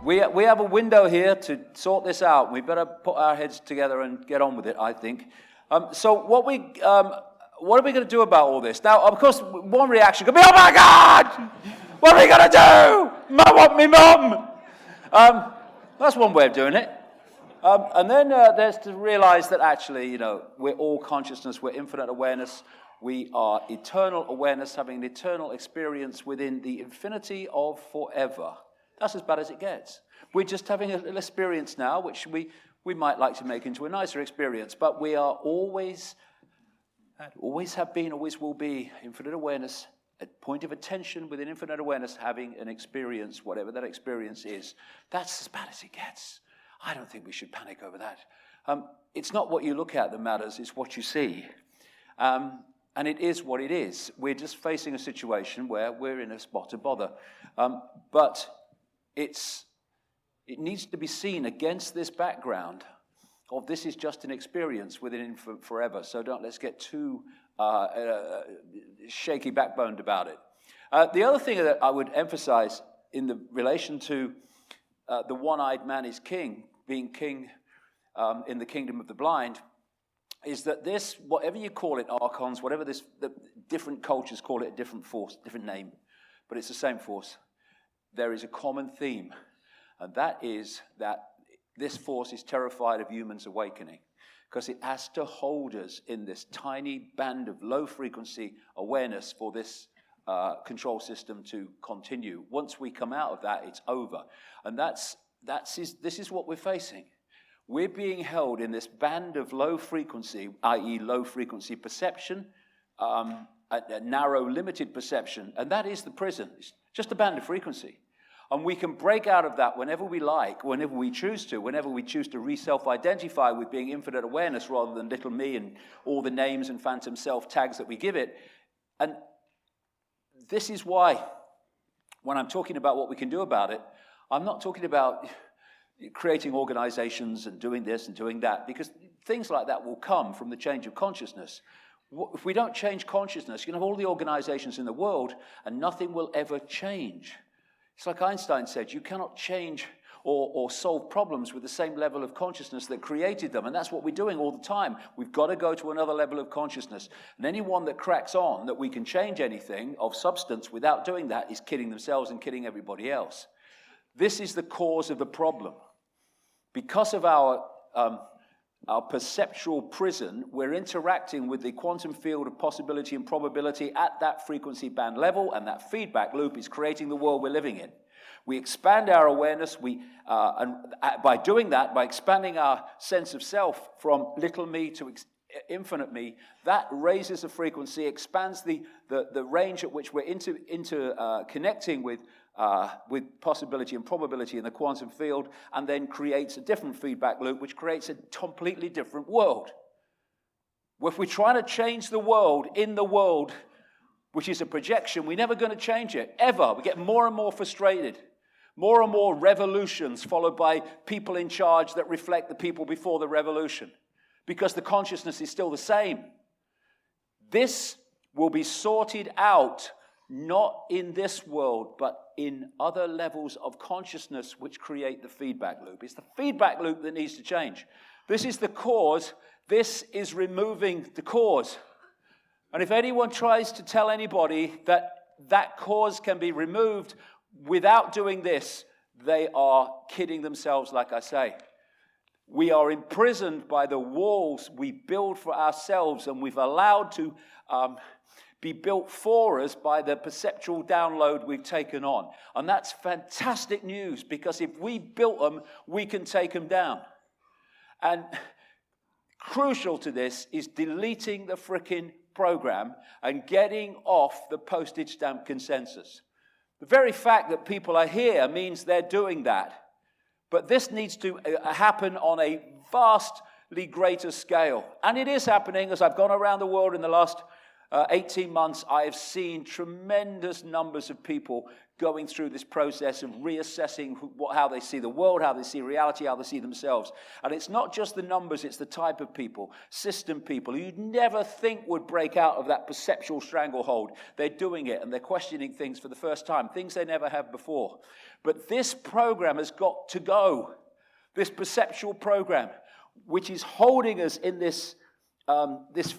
We have a window here to sort this out. We better put our heads together and get on with it, I think. So what are we going to do about all this? Now, of course, one reaction could be, oh my God! What are we going to do? I want me mum! That's one way of doing it. And then there's to realize that actually, we're all consciousness, we're infinite awareness, we are eternal awareness, having an eternal experience within the infinity of forever. That's as bad as it gets. We're just having a little experience now, which we might like to make into a nicer experience, but we are always have been, always will be, infinite awareness, a point of attention within infinite awareness, having an experience, whatever that experience is. That's as bad as it gets. I don't think we should panic over that. It's not what you look at that matters, it's what you see. And it is what it is. We're just facing a situation where we're in a spot of bother. But it needs to be seen against this background of this is just an experience within forever. So let's get too shaky backboned about it. The other thing that I would emphasize in the relation to the one-eyed man is king, being king in the kingdom of the blind, is that this, whatever you call it, archons, whatever the different cultures call it a different force, different name, but it's the same force. There is a common theme, and that is that this force is terrified of humans awakening, because it has to hold us in this tiny band of low-frequency awareness for this control system to continue. Once we come out of that, it's over. And this is what we're facing. We're being held in this band of low frequency, i.e. low frequency perception, a narrow, limited perception, and that is the prison. It's just a band of frequency. And we can break out of that whenever we like, whenever we choose to re-self-identify with being infinite awareness rather than little me and all the names and phantom self tags that we give it. And this is why, when I'm talking about what we can do about it, I'm not talking about creating organizations and doing this and doing that, because things like that will come from the change of consciousness. If we don't change consciousness, you can have all the organizations in the world and nothing will ever change. It's like Einstein said, you cannot change or solve problems with the same level of consciousness that created them. And that's what we're doing all the time. We've got to go to another level of consciousness. And anyone that cracks on that we can change anything of substance without doing that is kidding themselves and kidding everybody else. This is the cause of the problem. Because of our perceptual prison, we're interacting with the quantum field of possibility and probability at that frequency band level, and that feedback loop is creating the world we're living in. We expand our awareness, and by doing that, by expanding our sense of self from little me to infinite me, that raises the frequency, expands the range at which we're connecting with possibility and probability in the quantum field, and then creates a different feedback loop, which creates a completely different world. If we're trying to change the world in the world, which is a projection, we're never going to change it, ever. We get more and more frustrated. More and more revolutions followed by people in charge that reflect the people before the revolution, because the consciousness is still the same. This will be sorted out not in this world, but in other levels of consciousness which create the feedback loop. It's the feedback loop that needs to change. This is the cause. This is removing the cause. And if anyone tries to tell anybody that that cause can be removed without doing this, they are kidding themselves, like I say. We are imprisoned by the walls we build for ourselves, and we've allowed to be built for us by the perceptual download we've taken on. And that's fantastic news, because if we built them, we can take them down. And crucial to this is deleting the frickin' program and getting off the postage stamp consensus. The very fact that people are here means they're doing that. But this needs to happen on a vastly greater scale. And it is happening. As I've gone around the world in the last 18 months, I have seen tremendous numbers of people going through this process of reassessing how they see the world, how they see reality, how they see themselves. And it's not just the numbers, it's the type of people, system people, who you'd never think would break out of that perceptual stranglehold. They're doing it, and they're questioning things for the first time, things they never have before. But this program has got to go, this perceptual program, which is holding us in this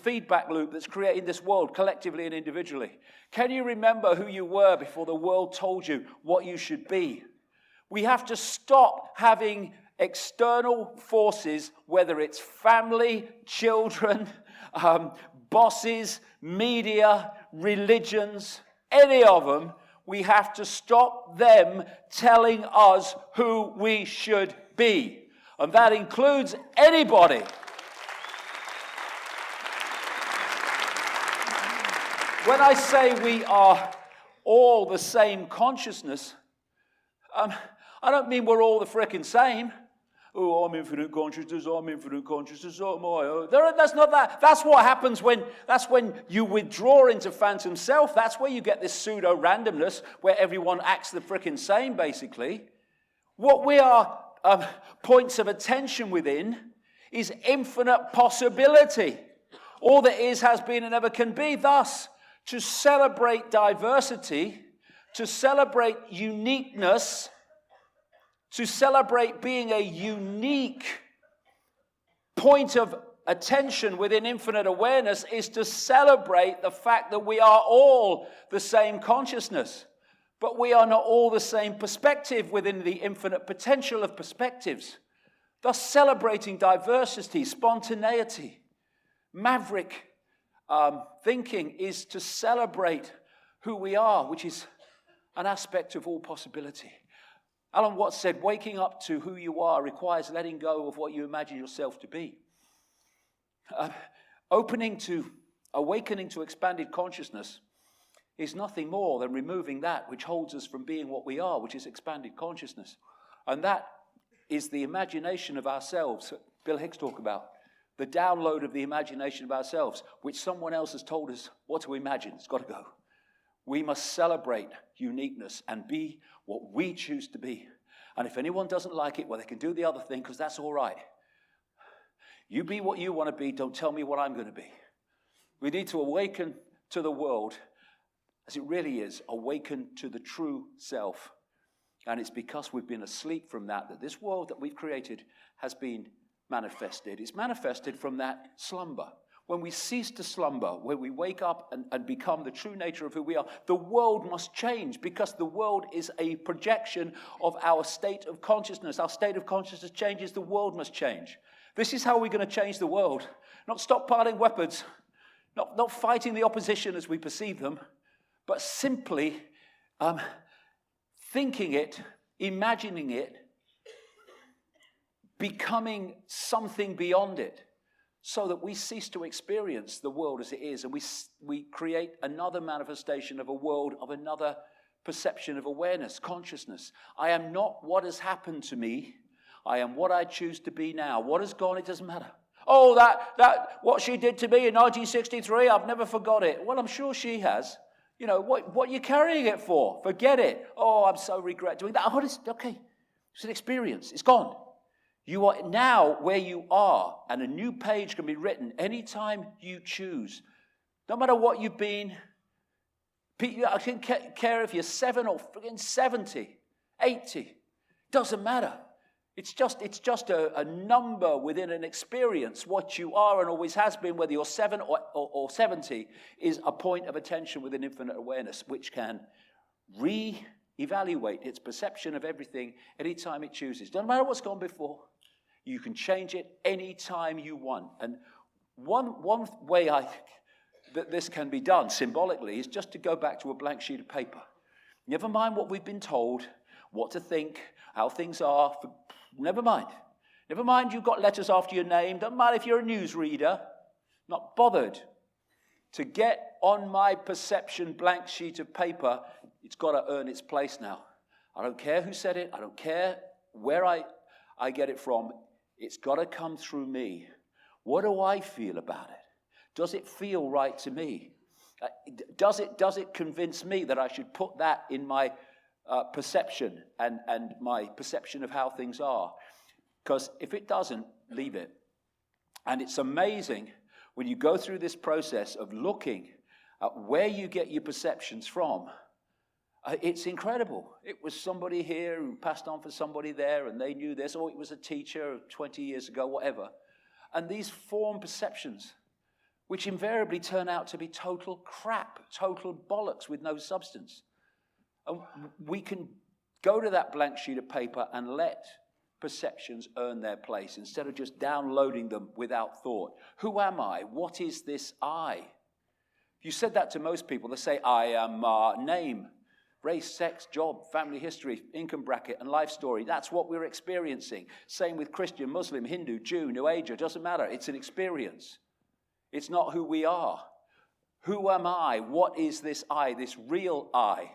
feedback loop that's creating this world collectively and individually. Can you remember who you were before the world told you what you should be? We have to stop having external forces, whether it's family, children, bosses, media, religions, any of them. We have to stop them telling us who we should be. And that includes anybody. When I say we are all the same consciousness, I don't mean we're all the frickin' same. Oh, I'm infinite consciousness, oh, am I? That's not that. That's what happens that's when you withdraw into phantom self. That's where you get this pseudo-randomness where everyone acts the frickin' same, basically. What we are points of attention within is infinite possibility. All that is, has been, and ever can be. Thus, to celebrate diversity, to celebrate uniqueness, to celebrate being a unique point of attention within infinite awareness is to celebrate the fact that we are all the same consciousness, but we are not all the same perspective within the infinite potential of perspectives. Thus, celebrating diversity, spontaneity, maverick thinking is to celebrate who we are, which is an aspect of all possibility. Alan Watts said, waking up to who you are requires letting go of what you imagine yourself to be. Awakening to expanded consciousness is nothing more than removing that which holds us from being what we are, which is expanded consciousness. And that is the imagination of ourselves that Bill Hicks talked about. The download of the imagination of ourselves, which someone else has told us what to imagine. It's got to go. We must celebrate uniqueness and be what we choose to be. And if anyone doesn't like it, well, they can do the other thing, because that's all right. You be what you want to be. Don't tell me what I'm going to be. We need to awaken to the world as it really is, awaken to the true self. And it's because we've been asleep from that this world that we've created has been manifested. It's manifested from that slumber. When we cease to slumber, when we wake up and become the true nature of who we are, the world must change, because the world is a projection of our state of consciousness. Our state of consciousness changes, the world must change. This is how we're going to change the world. Not stockpiling weapons, not fighting the opposition as we perceive them, but simply thinking it, imagining it, becoming something beyond it, so that we cease to experience the world as it is, and we create another manifestation of a world, of another perception of awareness, consciousness. I am not what has happened to me. I am what I choose to be now. What has gone, it doesn't matter. Oh, that what she did to me in 1963, I've never forgot it. Well, I'm sure she has. You know, what are you carrying it for? Forget it. Oh, I'm so regret doing that. Oh, okay. It's an experience. It's gone. You are now where you are, and a new page can be written anytime you choose. No matter what you've been. I don't care if you're 7 or 70, 80. Doesn't matter. It's just a number within an experience. What you are and always has been, whether you're 7 or 70, is a point of attention within infinite awareness, which can re-evaluate its perception of everything anytime it chooses. Doesn't matter what's gone before. You can change it anytime you want. And one way I think that this can be done symbolically is just to go back to a blank sheet of paper. Never mind what we've been told, what to think, how things are. Never mind. Never mind you've got letters after your name. Doesn't matter if you're a newsreader. Not bothered. To get on my perception blank sheet of paper, it's got to earn its place now. I don't care who said it. I don't care where I get it from. It's got to come through me. What do I feel about it? Does it feel right to me? Does it convince me that I should put that in my perception and my perception of how things are. Because if it doesn't, leave it. And it's amazing when you go through this process of looking at where you get your perceptions from. It's incredible. It was somebody here who passed on for somebody there, and they knew this, or it was a teacher 20 years ago, whatever. And these form perceptions, which invariably turn out to be total crap, total bollocks with no substance. And we can go to that blank sheet of paper and let perceptions earn their place instead of just downloading them without thought. Who am I? What is this I? If you said that to most people, they say, I am name, race, sex, job, family history, income bracket, and life story. That's what we're experiencing. Same with Christian, Muslim, Hindu, Jew, New Ager. It doesn't matter. It's an experience. It's not who we are. Who am I? What is this I, this real I?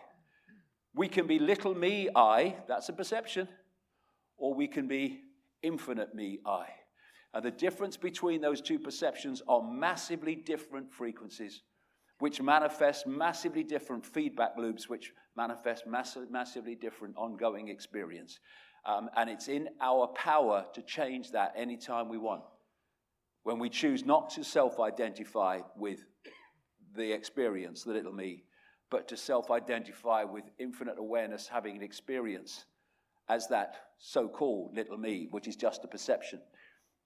We can be little me I, that's a perception, or we can be infinite me I. And the difference between those two perceptions are massively different frequencies, which manifest massively different feedback loops, which manifest massively different ongoing experience. And it's in our power to change that anytime we want. When we choose not to self-identify with the experience, the little me, but to self-identify with infinite awareness having an experience as that so-called little me, which is just a perception.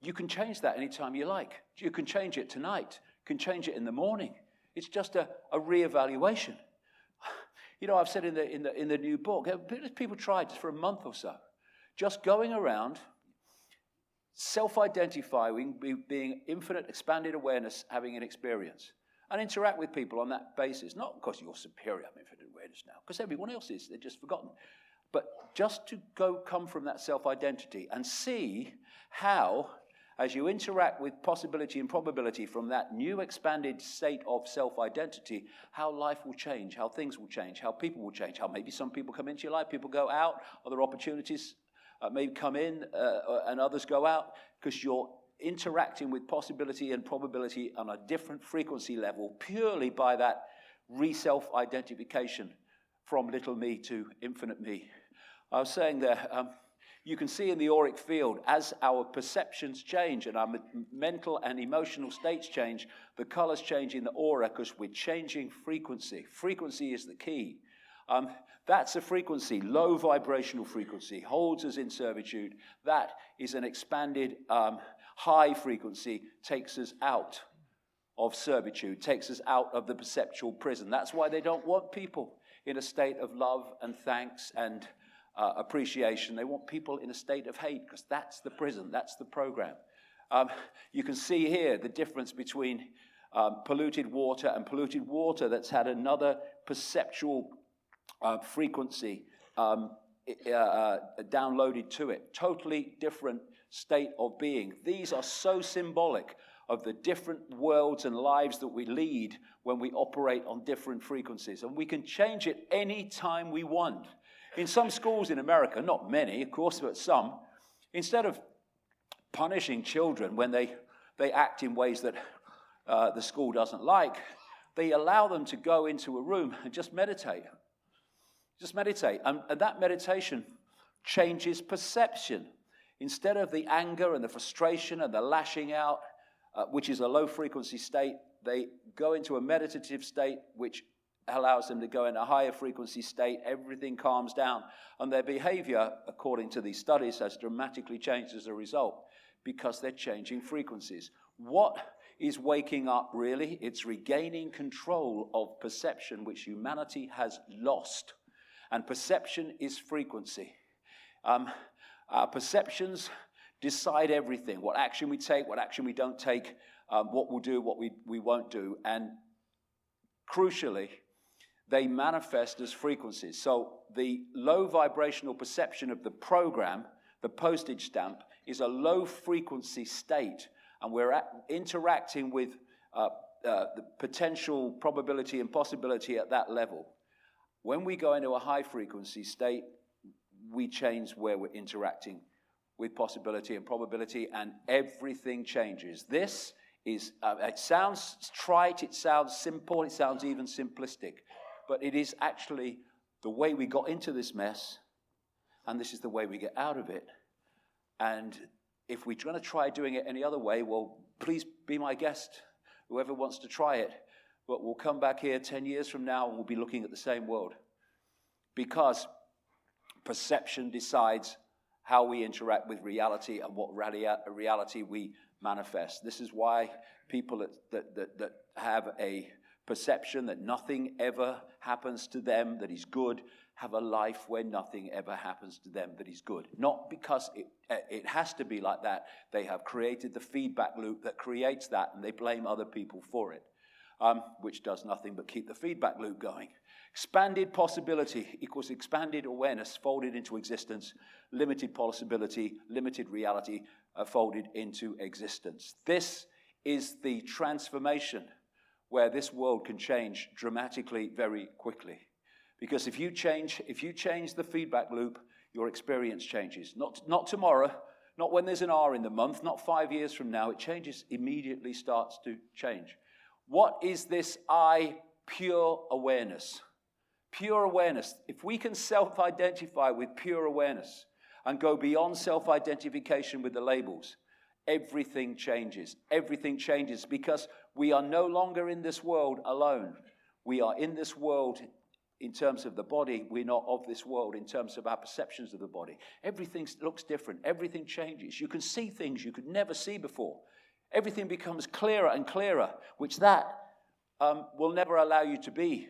You can change that anytime you like. You can change it tonight. You can change it in the morning. It's just a reevaluation. You know, I've said in the new book, people tried for a month or so, just going around, self-identifying, being infinite, expanded awareness, having an experience, and interact with people on that basis. Not because you're superior, I'm infinite awareness now, because everyone else is. They're just forgotten. But just to come from that self-identity and see how, as you interact with possibility and probability from that new expanded state of self-identity, how life will change, how things will change, how people will change, how maybe some people come into your life, people go out, other opportunities maybe come in and others go out, because you're interacting with possibility and probability on a different frequency level purely by that re-self-identification from little me to infinite me. I was saying there, you can see in the auric field, as our perceptions change and our mental and emotional states change, the colors change in the aura because we're changing frequency. Frequency is the key. That's a frequency, low vibrational frequency, holds us in servitude. That is an expanded high frequency, takes us out of servitude, takes us out of the perceptual prison. That's why they don't want people in a state of love and thanks and appreciation. They want people in a state of hate, because that's the prison, that's the program. You can see here the difference between polluted water and polluted water that's had another perceptual frequency downloaded to it. Totally different state of being. These are so symbolic of the different worlds and lives that we lead when we operate on different frequencies. And we can change it any time we want. In some schools in America, not many, of course, but some, instead of punishing children when they act in ways that the school doesn't like, they allow them to go into a room and just meditate. Just meditate. And that meditation changes perception. Instead of the anger and the frustration and the lashing out, which is a low frequency state, they go into a meditative state which allows them to go in a higher frequency state. Everything calms down, and their behavior, according to these studies, has dramatically changed as a result, because they're changing frequencies. What is waking up, really? It's regaining control of perception, which humanity has lost. And perception is frequency. Our perceptions decide everything. What action we take, what action we don't take, what we'll do, what we won't do. And crucially, they manifest as frequencies. So the low vibrational perception of the program, the postage stamp, is a low frequency state. And we're interacting with the potential probability and possibility at that level. When we go into a high frequency state, we change where we're interacting with possibility and probability, and everything changes. This is, it sounds trite, it sounds simple, it sounds even simplistic, but it is actually the way we got into this mess, and this is the way we get out of it. And if we're going to try doing it any other way, well, please be my guest, whoever wants to try it. But we'll come back here 10 years from now and we'll be looking at the same world. Because perception decides how we interact with reality and what reality we manifest. This is why people that have a perception that nothing ever happens to them that is good have a life where nothing ever happens to them that is good. Not because it has to be like that. They have created the feedback loop that creates that, and they blame other people for it, which does nothing but keep the feedback loop going. Expanded possibility equals expanded awareness folded into existence. Limited possibility, limited reality folded into existence. This is the transformation where this world can change dramatically very quickly. Because if you change the feedback loop, your experience changes. Not tomorrow, not when there's an R in the month, not 5 years from now. It changes, immediately starts to change. What is this I? Pure awareness. Pure awareness. If we can self-identify with pure awareness and go beyond self-identification with the labels, everything changes. Everything changes because we are no longer in this world alone. We are in this world in terms of the body. We're not of this world in terms of our perceptions of the body. Everything looks different. Everything changes. You can see things you could never see before. Everything becomes clearer and clearer, which that will never allow you to be.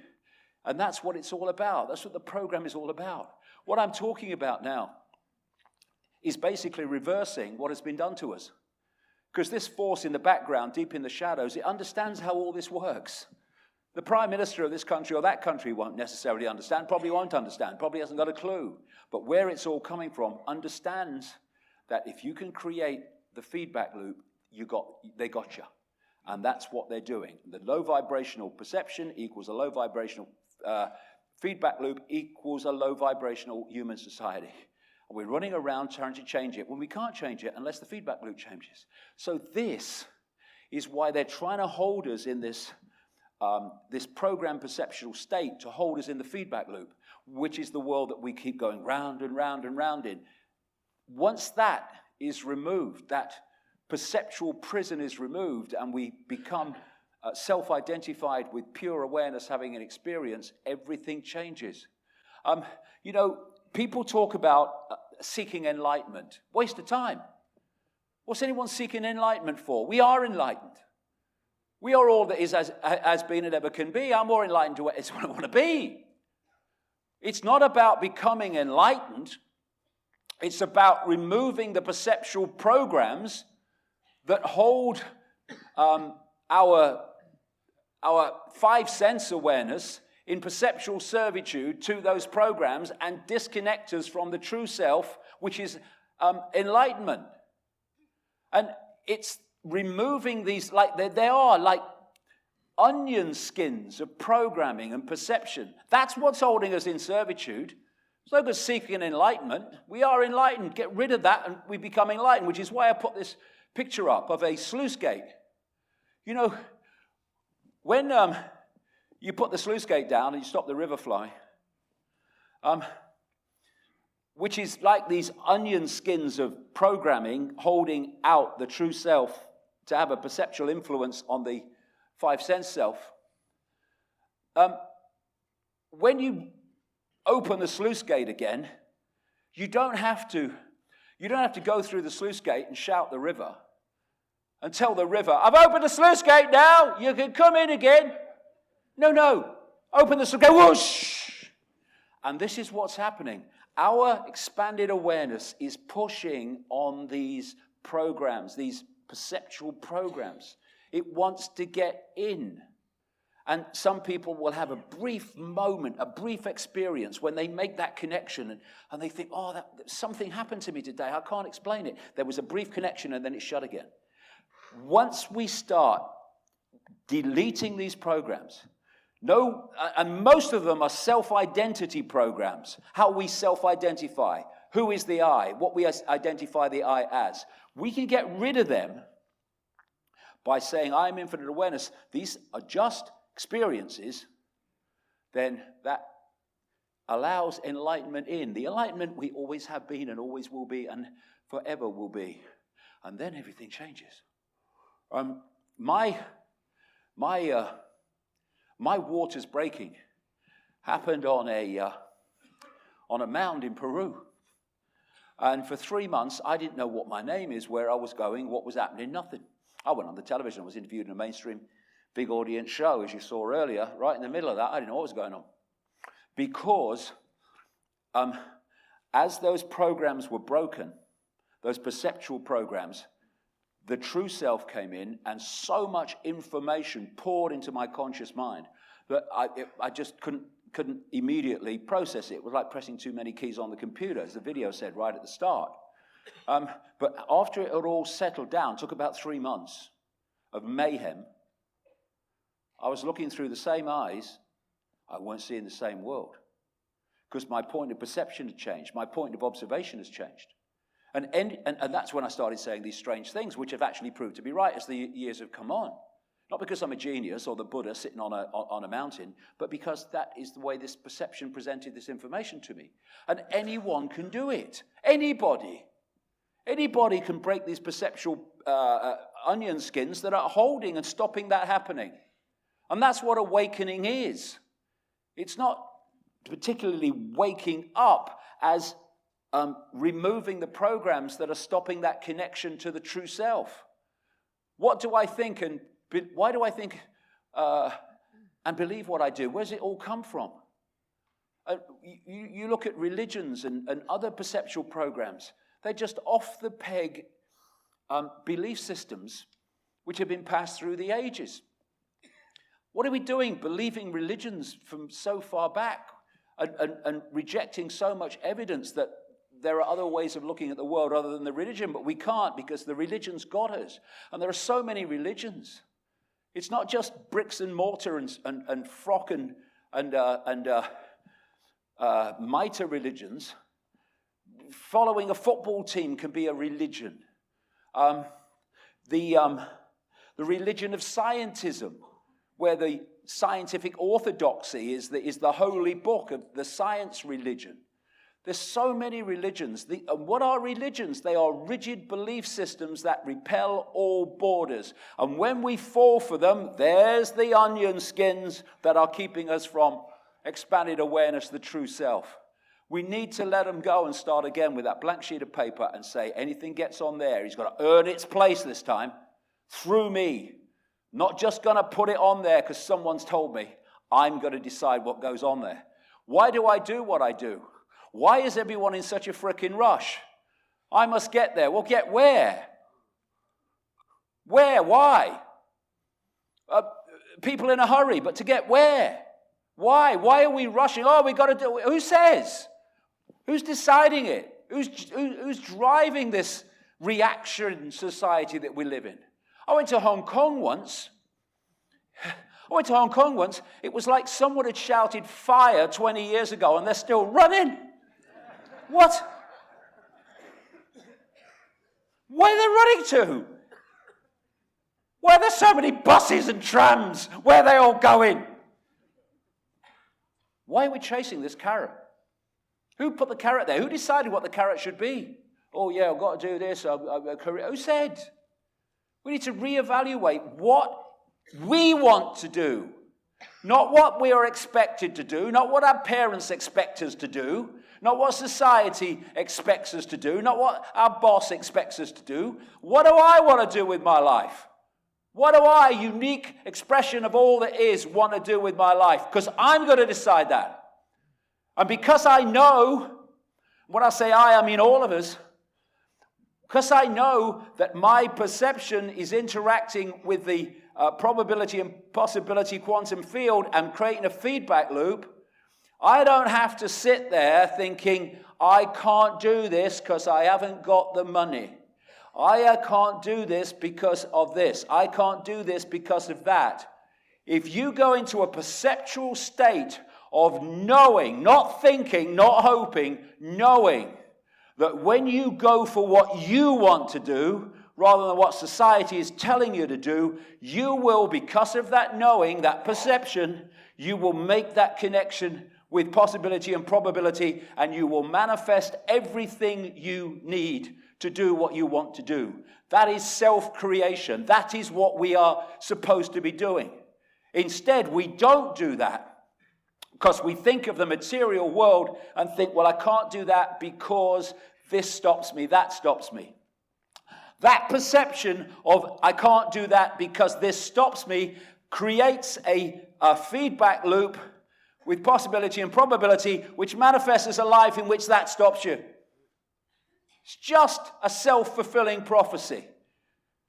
And that's what it's all about. That's what the program is all about. What I'm talking about now is basically reversing what has been done to us. Because this force in the background, deep in the shadows, it understands how all this works. The prime minister of this country or that country won't necessarily understand, probably won't understand, probably hasn't got a clue. But where it's all coming from understands that if you can create the feedback loop, they got you. And that's what they're doing. The low vibrational perception equals a low vibrational feedback loop equals a low vibrational human society. And we're running around trying to change it when we can't change it unless the feedback loop changes. So this is why they're trying to hold us in this program perceptual state, to hold us in the feedback loop, which is the world that we keep going round and round and round in. Once that is removed, that perceptual prison is removed, and we become self-identified with pure awareness, having an experience, everything changes. People talk about seeking enlightenment. Waste of time. What's anyone seeking enlightenment for? We are enlightened. We are all that is has been and ever can be. I'm more enlightened to it's what I want to be. It's not about becoming enlightened. It's about removing the perceptual programs that hold our five sense awareness in perceptual servitude to those programs and disconnect us from the true self, which is enlightenment. And it's removing these, they are like onion skins of programming and perception. That's what's holding us in servitude. It's no good seeking enlightenment. We are enlightened. Get rid of that and we become enlightened, which is why I put this picture up of a sluice gate. When you put the sluice gate down and you stop the river flow, which is like these onion skins of programming holding out the true self to have a perceptual influence on the five sense self. When you open the sluice gate again, you don't have to go through the sluice gate and shout the river and tell the river, I've opened the sluice gate now, you can come in again. No, open the sluice gate, whoosh! And this is what's happening. Our expanded awareness is pushing on these programs, these perceptual programs. It wants to get in. And some people will have a brief moment, a brief experience when they make that connection and they think, something happened to me today. I can't explain it. There was a brief connection and then it shut again. Once we start deleting these programs, and most of them are self-identity programs, how we self-identify, who is the I, what we identify the I as. We can get rid of them by saying, I am infinite awareness. These are just experiences. Then that allows enlightenment in. The enlightenment we always have been and always will be and forever will be. And then everything changes. My waters breaking happened on a mound in Peru. And for 3 months, I didn't know what my name is, where I was going, what was happening, nothing. I went on the television, I was interviewed in a mainstream big audience show, as you saw earlier. Right in the middle of that, I didn't know what was going on. Because as those programs were broken, those perceptual programs, the true self came in, and so much information poured into my conscious mind that I just couldn't immediately process it. It was like pressing too many keys on the computer, as the video said right at the start. But after it had all settled down, it took about 3 months of mayhem. I was looking through the same eyes. I weren't seeing the same world. Because my point of perception had changed. My point of observation has changed. And that's when I started saying these strange things, which have actually proved to be right as the years have come on. Not because I'm a genius or the Buddha sitting on a mountain, but because that is the way this perception presented this information to me. And anyone can do it. Anybody. Anybody can break these perceptual onion skins that are holding and stopping that happening. And that's what awakening is. It's not particularly waking up as removing the programs that are stopping that connection to the true self. What do I think and why do I think and believe what I do? Where does it all come from? You look at religions and other perceptual programs. They're just off-the-peg belief systems which have been passed through the ages. What are we doing believing religions from so far back and rejecting so much evidence that there are other ways of looking at the world other than the religion, but we can't because the religion's got us. And there are so many religions. It's not just bricks and mortar and frock and mitre religions. Following a football team can be a religion. The religion of scientism, where the scientific orthodoxy is the holy book of the science religion. There's so many religions. What are religions? They are rigid belief systems that repel all borders. And when we fall for them, there's the onion skins that are keeping us from expanded awareness, the true self. We need to let them go and start again with that blank sheet of paper and say, anything gets on there, he's got to earn its place this time through me. Not just going to put it on there because someone's told me. I'm going to decide what goes on there. Why do I do what I do? Why is everyone in such a frickin' rush? I must get there. Well, get where? Where? Why? People in a hurry, but to get where? Why? Why are we rushing? Oh, we got to do it. Who says? Who's deciding it? Who's driving this reaction society that we live in? I went to Hong Kong once. It was like someone had shouted fire 20 years ago and they're still running. What? Where are they running to? Why are there so many buses and trams? Where are they all going? Why are we chasing this carrot? Who put the carrot there? Who decided what the carrot should be? Oh yeah, I've got to do this. Who said? We need to reevaluate what we want to do. Not what we are expected to do. Not what our parents expect us to do. Not what society expects us to do. Not what our boss expects us to do. What do I want to do with my life? What do I, unique expression of all that is, want to do with my life? Because I'm going to decide that. And because I know, when I say I mean all of us, because I know that my perception is interacting with the probability and possibility quantum field and creating a feedback loop, I don't have to sit there thinking, I can't do this because I haven't got the money. I can't do this because of this. I can't do this because of that. If you go into a perceptual state of knowing, not thinking, not hoping, knowing that when you go for what you want to do, rather than what society is telling you to do, you will, because of that knowing, that perception, you will make that connection with possibility and probability, and you will manifest everything you need to do what you want to do. That is self-creation. That is what we are supposed to be doing. Instead, we don't do that because we think of the material world and think, well, I can't do that because this stops me, that stops me. That perception of I can't do that because this stops me creates a feedback loop with possibility and probability, which manifests as a life in which that stops you. It's just a self-fulfilling prophecy.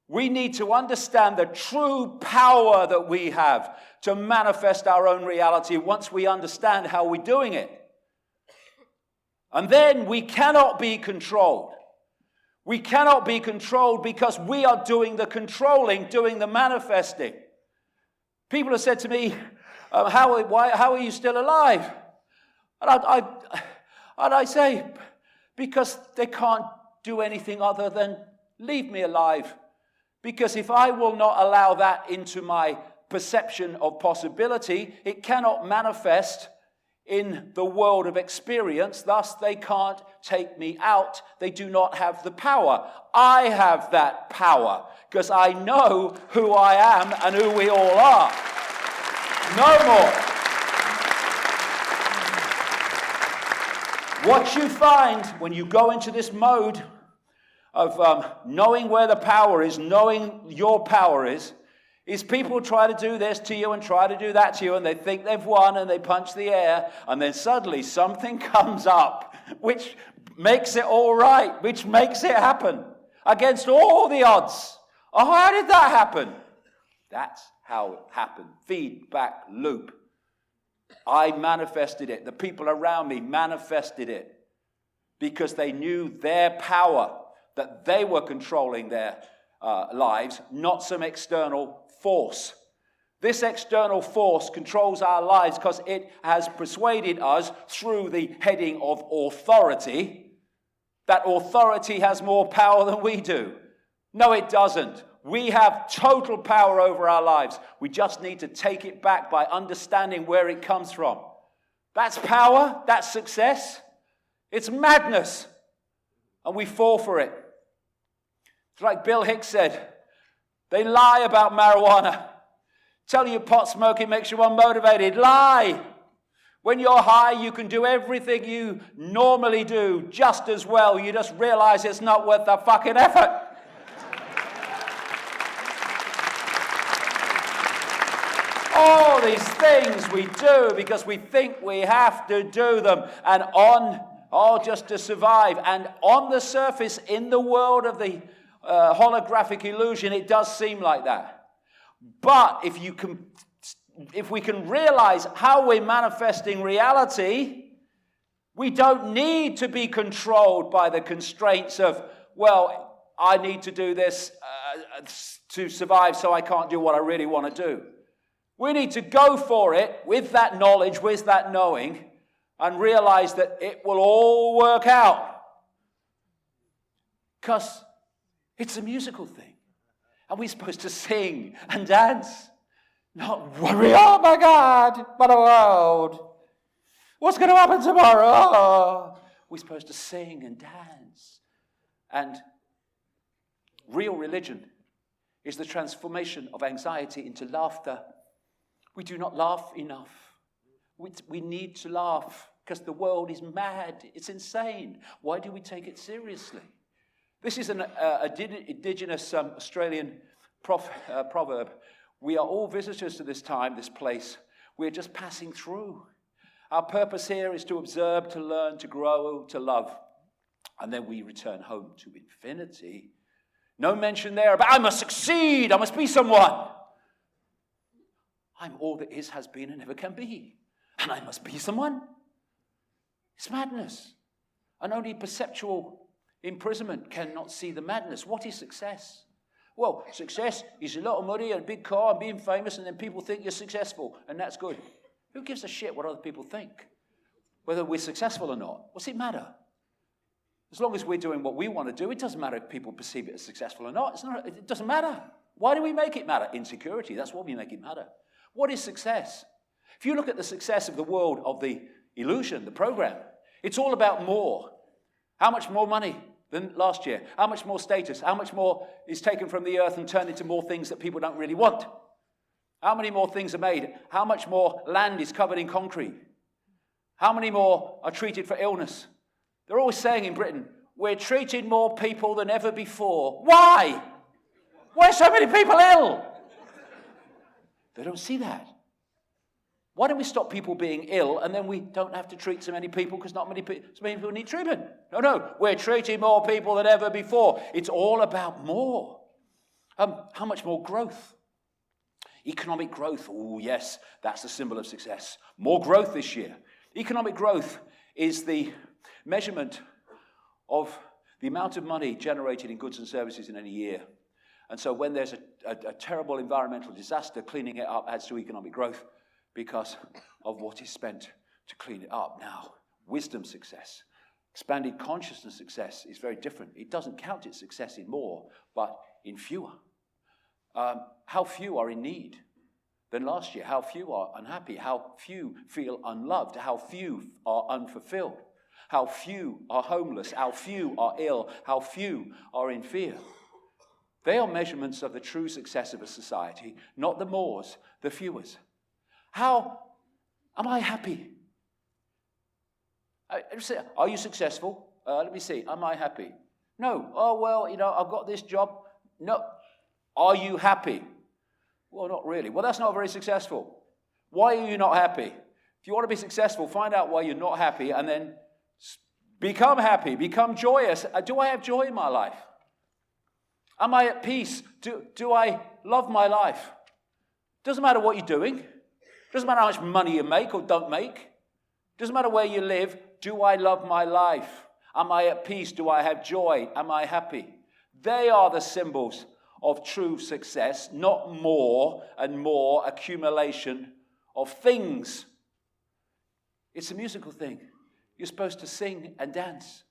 We need to understand the true power that we have to manifest our own reality once we understand how we're doing it. And then we cannot be controlled. We cannot be controlled because we are doing the controlling, doing the manifesting. People have said to me, how are you still alive? And I say, because they can't do anything other than leave me alive. Because if I will not allow that into my perception of possibility, it cannot manifest in the world of experience. Thus, they can't take me out. They do not have the power. I have that power because I know who I am and who we all are. No more. What you find when you go into this mode of knowing where the power is, knowing your power is people try to do this to you and try to do that to you, and they think they've won and they punch the air, and then suddenly something comes up which makes it all right, which makes it happen against all the odds. Oh, how did that happen? That's how it happened. Feedback loop. I manifested it. The people around me manifested it because they knew their power, that they were controlling their lives, not some external force. This external force controls our lives because it has persuaded us through the heading of authority that authority has more power than we do. No, it doesn't. We have total power over our lives. We just need to take it back by understanding where it comes from. That's power. That's success. It's madness. And we fall for it. It's like Bill Hicks said, they lie about marijuana. Tell you pot smoking makes you unmotivated. Lie. When you're high, you can do everything you normally do just as well. You just realize it's not worth the fucking effort. All these things we do because we think we have to do them, and just to survive. And on the surface, in the world of the holographic illusion, it does seem like that. But if we can realize how we're manifesting reality, we don't need to be controlled by the constraints of, well, I need to do this to survive, so I can't do what I really want to do. We need to go for it with that knowledge, with that knowing, and realize that it will all work out. Because it's a musical thing. And we're supposed to sing and dance. Not worry, oh my God, what a world. What's going to happen tomorrow? We're supposed to sing and dance. And real religion is the transformation of anxiety into laughter. We do not laugh enough. We need to laugh because the world is mad. It's insane. Why do we take it seriously? This is an indigenous Australian proverb. We are all visitors to this time, this place. We're just passing through. Our purpose here is to observe, to learn, to grow, to love. And then we return home to infinity. No mention there about, I must succeed, I must be someone. I'm all that is, has been, and never can be. And I must be someone. It's madness. And only perceptual imprisonment cannot see the madness. What is success? Well, success is a lot of money and a big car and being famous, and then people think you're successful, and that's good. Who gives a shit what other people think? Whether we're successful or not. What's it matter? As long as we're doing what we want to do, it doesn't matter if people perceive it as successful or not. It doesn't matter. Why do we make it matter? Insecurity. That's what we make it matter. What is success? If you look at the success of the world of the illusion, the program. It's all about more. How much more money than last year? How much more status? How much more is taken from the earth and turned into more things that people don't really want? How many more things are made? How much more land is covered in concrete? How many more are treated for illness? They're always saying in Britain, we're treating more people than ever before. Why? Why are so many people ill? They don't see that. Why don't we stop people being ill and then we don't have to treat so many people because so many people need treatment? No, we're treating more people than ever before. It's all about more. How much more growth? Economic growth. Oh, yes, that's the symbol of success. More growth this year. Economic growth is the measurement of the amount of money generated in goods and services in any year. And so when there's a terrible environmental disaster, cleaning it up adds to economic growth because of what is spent to clean it up. Now, wisdom success, expanded consciousness success is very different. It doesn't count its success in more, but in fewer. How few are in need than last year? How few are unhappy? How few feel unloved? How few are unfulfilled? How few are homeless? How few are ill? How few are in fear? They are measurements of the true success of a society, not the mores, the fewers. How am I happy? Are you successful? Let me see. Am I happy? No. Oh, well, I've got this job. No. Are you happy? Well, not really. Well, that's not very successful. Why are you not happy? If you want to be successful, find out why you're not happy and then become happy, become joyous. Do I have joy in my life? Am I at peace? Do I love my life? Doesn't matter what you're doing. Doesn't matter how much money you make or don't make. Doesn't matter where you live. Do I love my life? Am I at peace? Do I have joy? Am I happy? They are the symbols of true success, not more and more accumulation of things. It's a musical thing. You're supposed to sing and dance.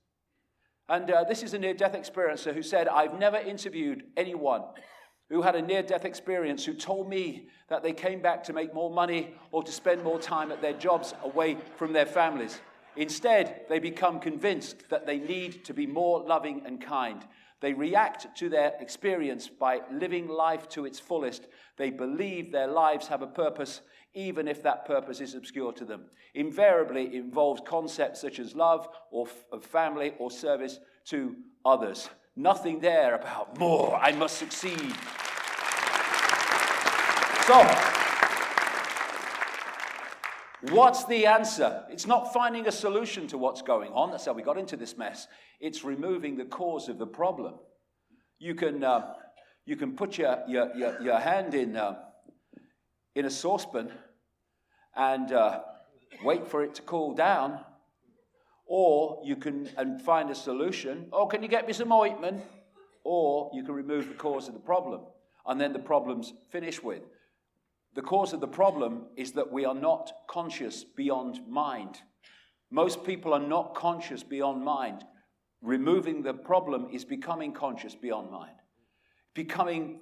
And this is a near-death experiencer who said, I've never interviewed anyone who had a near-death experience who told me that they came back to make more money or to spend more time at their jobs away from their families. Instead, they become convinced that they need to be more loving and kind. They react to their experience by living life to its fullest. They believe their lives have a purpose, even if that purpose is obscure to them. Invariably, it involves concepts such as love or of family or service to others. Nothing there about more, I must succeed. So, what's the answer? It's not finding a solution to what's going on. That's how we got into this mess. It's removing the cause of the problem. You can put your hand in a saucepan and wait for it to cool down, or you can find a solution. Oh, can you get me some ointment? Or you can remove the cause of the problem, and then the problem's finished with. The cause of the problem is that we are not conscious beyond mind. Most people are not conscious beyond mind. Removing the problem is becoming conscious beyond mind. Becoming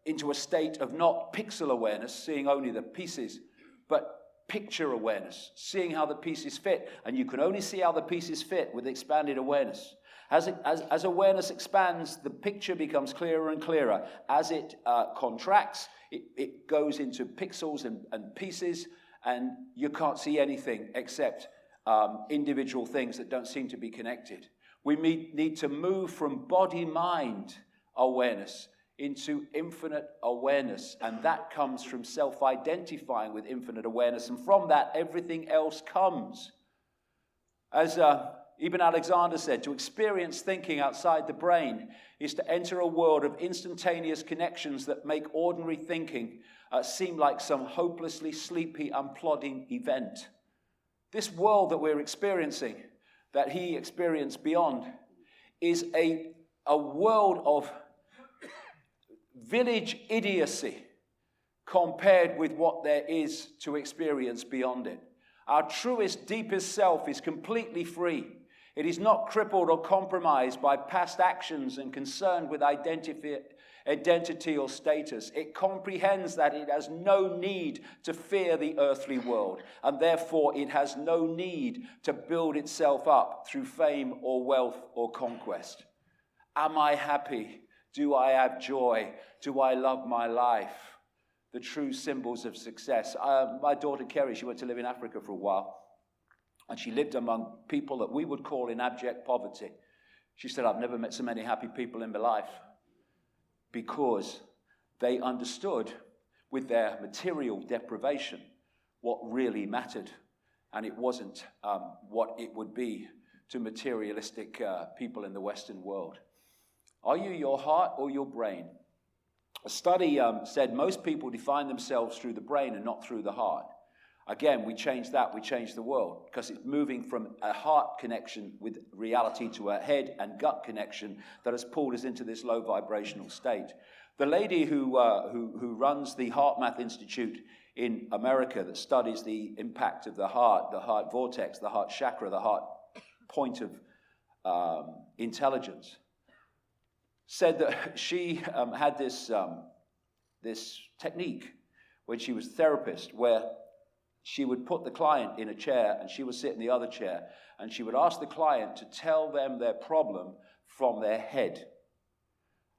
into a state of not pixel awareness, seeing only the pieces, but picture awareness, seeing how the pieces fit. And you can only see how the pieces fit with expanded awareness. As awareness expands, the picture becomes clearer and clearer. As it contracts, it goes into pixels and pieces, and you can't see anything except individual things that don't seem to be connected. We need to move from body-mind awareness into infinite awareness, and that comes from self-identifying with infinite awareness, and from that, everything else comes. As Ibn Alexander said, to experience thinking outside the brain is to enter a world of instantaneous connections that make ordinary thinking seem like some hopelessly sleepy, unplodding event. This world that we're experiencing, that he experienced beyond, is a world of village idiocy compared with what there is to experience beyond it. Our truest, deepest self is completely free. It is not crippled or compromised by past actions and concerned with identity or status. It comprehends that it has no need to fear the earthly world, and therefore it has no need to build itself up through fame or wealth or conquest. Am I happy? Do I have joy? Do I love my life? The true symbols of success. My daughter Kerry, she went to live in Africa for a while, and she lived among people that we would call in abject poverty. She said, I've never met so many happy people in my life, because they understood with their material deprivation what really mattered, and it wasn't what it would be to materialistic people in the Western world. Are you your heart or your brain? A study said most people define themselves through the brain and not through the heart. Again, we changed that, we changed the world, because it's moving from a heart connection with reality to a head and gut connection that has pulled us into this low vibrational state. The lady who runs the Heart Math Institute in America that studies the impact of the heart vortex, the heart chakra, the heart point of intelligence, said that she had this technique when she was a therapist, where she would put the client in a chair and she would sit in the other chair, and she would ask the client to tell them their problem from their head.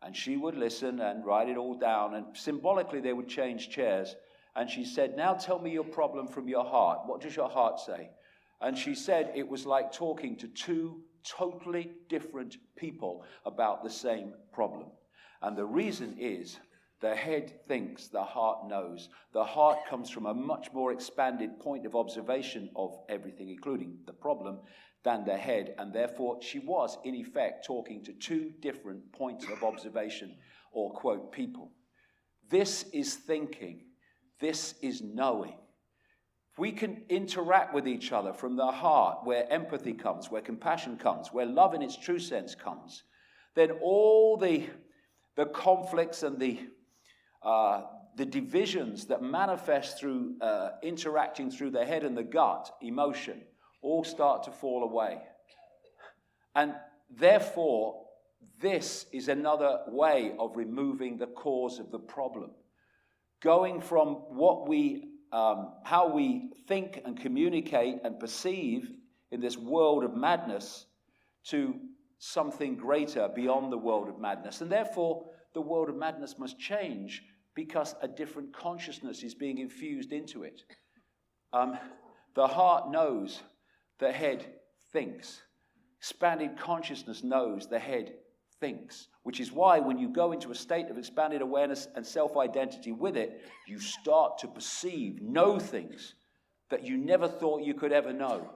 And she would listen and write it all down, and symbolically they would change chairs. And she said, now tell me your problem from your heart. What does your heart say? And she said it was like talking to two totally different people about the same problem. And the reason is, the head thinks, the heart knows. The heart comes from a much more expanded point of observation of everything, including the problem, than the head. And therefore, she was, in effect, talking to two different points of observation, or, quote, people. This is thinking. This is knowing. We can interact with each other from the heart, where empathy comes, where compassion comes, where love in its true sense comes. Then all the conflicts and the divisions that manifest through interacting through the head and the gut, emotion, all start to fall away. And therefore, this is another way of removing the cause of the problem. Going from what how we think and communicate and perceive in this world of madness to something greater beyond the world of madness. And therefore, the world of madness must change, because a different consciousness is being infused into it. The heart knows, the head thinks. Expanded consciousness knows, the head thinks. Which is why when you go into a state of expanded awareness and self-identity with it, you start to perceive, know things that you never thought you could ever know.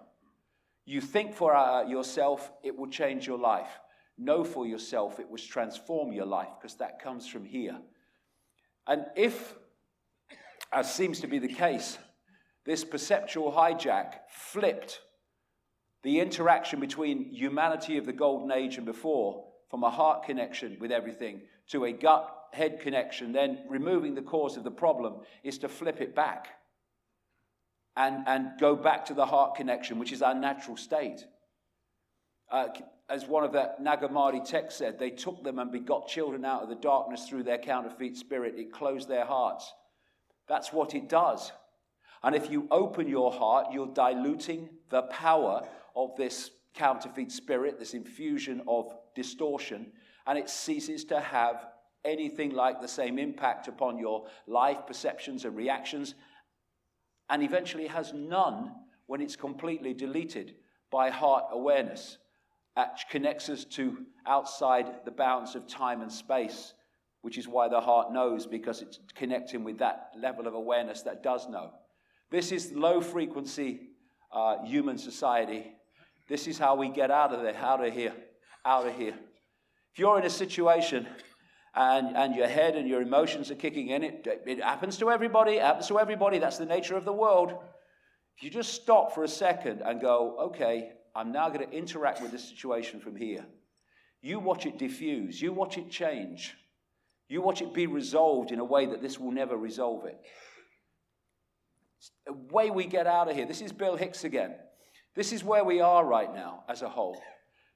You think for yourself, it will change your life. Know for yourself, it will transform your life, because that comes from here. And if, as seems to be the case, this perceptual hijack flipped the interaction between humanity of the Golden Age and before, from a heart connection with everything to a gut-head connection, then removing the cause of the problem is to flip it back and go back to the heart connection, which is our natural state. As one of the Nag Hammadi texts said, they took them and begot children out of the darkness through their counterfeit spirit. It closed their hearts. That's what it does. And if you open your heart, you're diluting the power of this counterfeit spirit, this infusion of distortion, and it ceases to have anything like the same impact upon your life, perceptions, and reactions, and eventually has none when it's completely deleted by heart awareness. That connects us to outside the bounds of time and space, which is why the heart knows, because it's connecting with that level of awareness that does know. This is low frequency human society. This is how we get out of here. If you're in a situation and your head and your emotions are kicking in, it happens to everybody, that's the nature of the world. If you just stop for a second and go, okay, I'm now going to interact with this situation from here. You watch it diffuse. You watch it change. You watch it be resolved in a way that this will never resolve it. It's the way we get out of here. This is Bill Hicks again. This is where we are right now as a whole.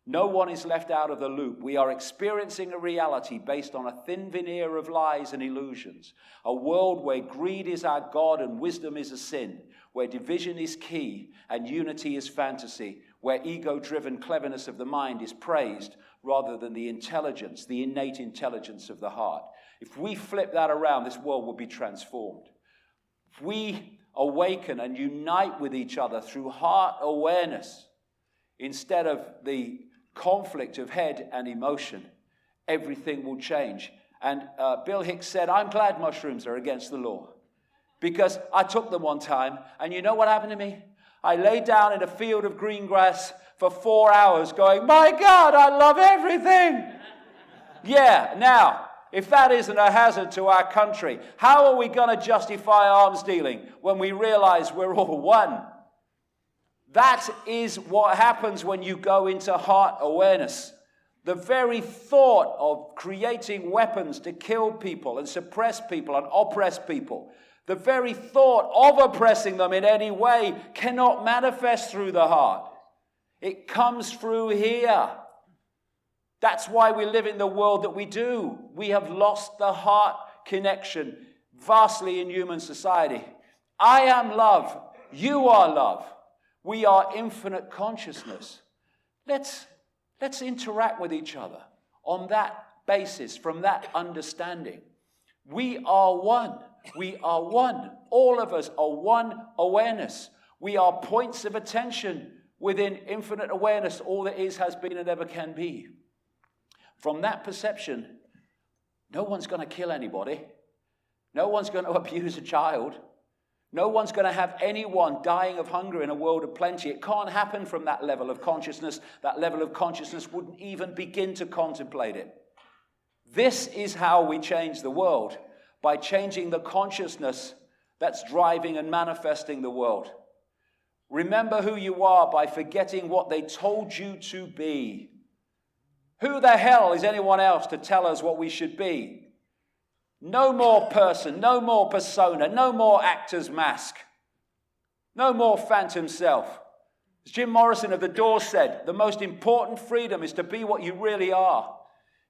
No one is left out of the loop. We are experiencing a reality based on a thin veneer of lies and illusions. A world where greed is our God and wisdom is a sin, where division is key and unity is fantasy, where ego-driven cleverness of the mind is praised rather than the intelligence, the innate intelligence of the heart. If we flip that around, this world will be transformed. If we awaken and unite with each other through heart awareness, instead of the conflict of head and emotion, everything will change. And Bill Hicks said, I'm glad mushrooms are against the law, because I took them one time, and you know what happened to me? I lay down in a field of green grass for 4 hours going, my God, I love everything. Yeah, now, if that isn't a hazard to our country, how are we going to justify arms dealing when we realize we're all one? That is what happens when you go into heart awareness. The very thought of creating weapons to kill people and suppress people and oppress people, the very thought of oppressing them in any way cannot manifest through the heart. It comes through here. That's why we live in the world that we do. We have lost the heart connection vastly in human society. I am love. You are love. We are infinite consciousness. Let's interact with each other on that basis, from that understanding. We are one. We are one. All of us are one awareness. We are points of attention within infinite awareness. All that is, has been, and ever can be. From that perception, no one's going to kill anybody. No one's going to abuse a child. No one's going to have anyone dying of hunger in a world of plenty. It can't happen from that level of consciousness. That level of consciousness wouldn't even begin to contemplate it. This is how we change the world, by changing the consciousness that's driving and manifesting the world. Remember who you are by forgetting what they told you to be. Who the hell is anyone else to tell us what we should be? No more person, no more persona, no more actor's mask, no more phantom self. As Jim Morrison of The Doors said, the most important freedom is to be what you really are.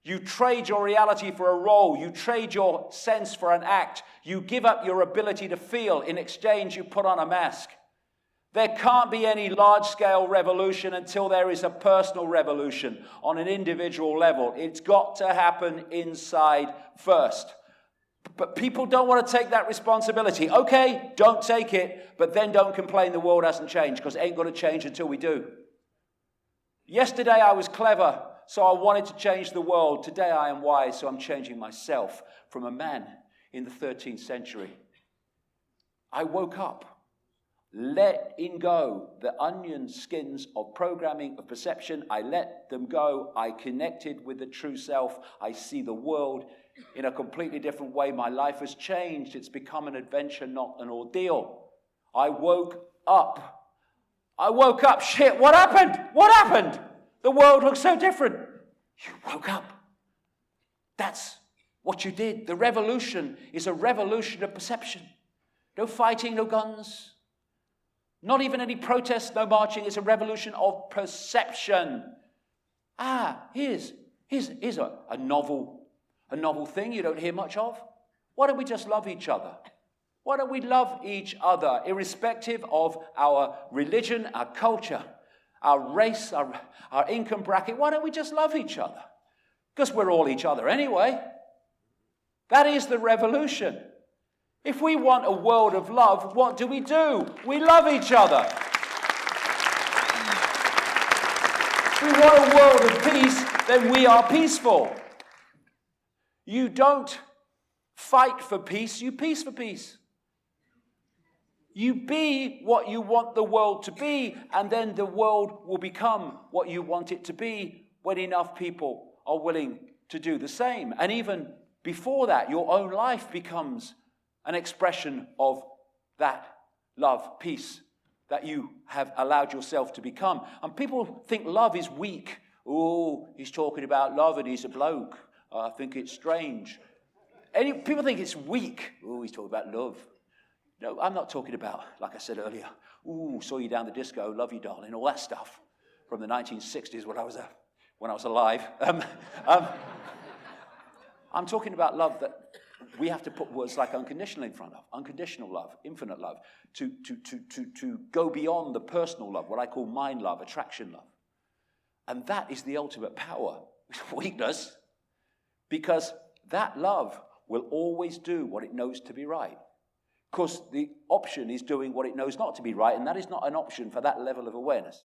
You trade your reality for a role. You trade your sense for an act. You give up your ability to feel. In exchange, you put on a mask. There can't be any large-scale revolution until there is a personal revolution on an individual level. It's got to happen inside first. But people don't want to take that responsibility. Okay, don't take it, but then don't complain the world hasn't changed, because it ain't going to change until we do. Yesterday I was clever, so I wanted to change the world. Today I am wise, so I'm changing myself from a man in the 13th century. I woke up, letting go the onion skins of programming, of perception. I let them go. I connected with the true self. I see the world in a completely different way. My life has changed. It's become an adventure, not an ordeal. I woke up. Shit, what happened? What happened? The world looks so different. You woke up. That's what you did. The revolution is a revolution of perception. No fighting, no guns. Not even any protests, no marching. It's a revolution of perception. Here's a novel thing you don't hear much of. Why don't we just love each other? Why don't we love each other, irrespective of our religion, our culture, our race, our income bracket? Why don't we just love each other? Because we're all each other anyway. That is the revolution. If we want a world of love, what do? We love each other. If we want a world of peace, then we are peaceful. You don't fight for peace, you peace for peace. You be what you want the world to be, and then the world will become what you want it to be when enough people are willing to do the same. And even before that, your own life becomes an expression of that love, peace that you have allowed yourself to become. And people think love is weak. Oh, he's talking about love and he's a bloke. I think it's strange. People think it's weak. Oh, he's talking about love. No, I'm not talking about, like I said earlier, ooh, saw you down the disco, love you, darling, all that stuff from the 1960s when I was a when I was alive. I'm talking about love that we have to put words like unconditional in front of. Unconditional love, infinite love, to go beyond the personal love, what I call mind love, attraction love. And that is the ultimate power. Weakness, because that love will always do what it knows to be right. Because the option is doing what it knows not to be right, and that is not an option for that level of awareness.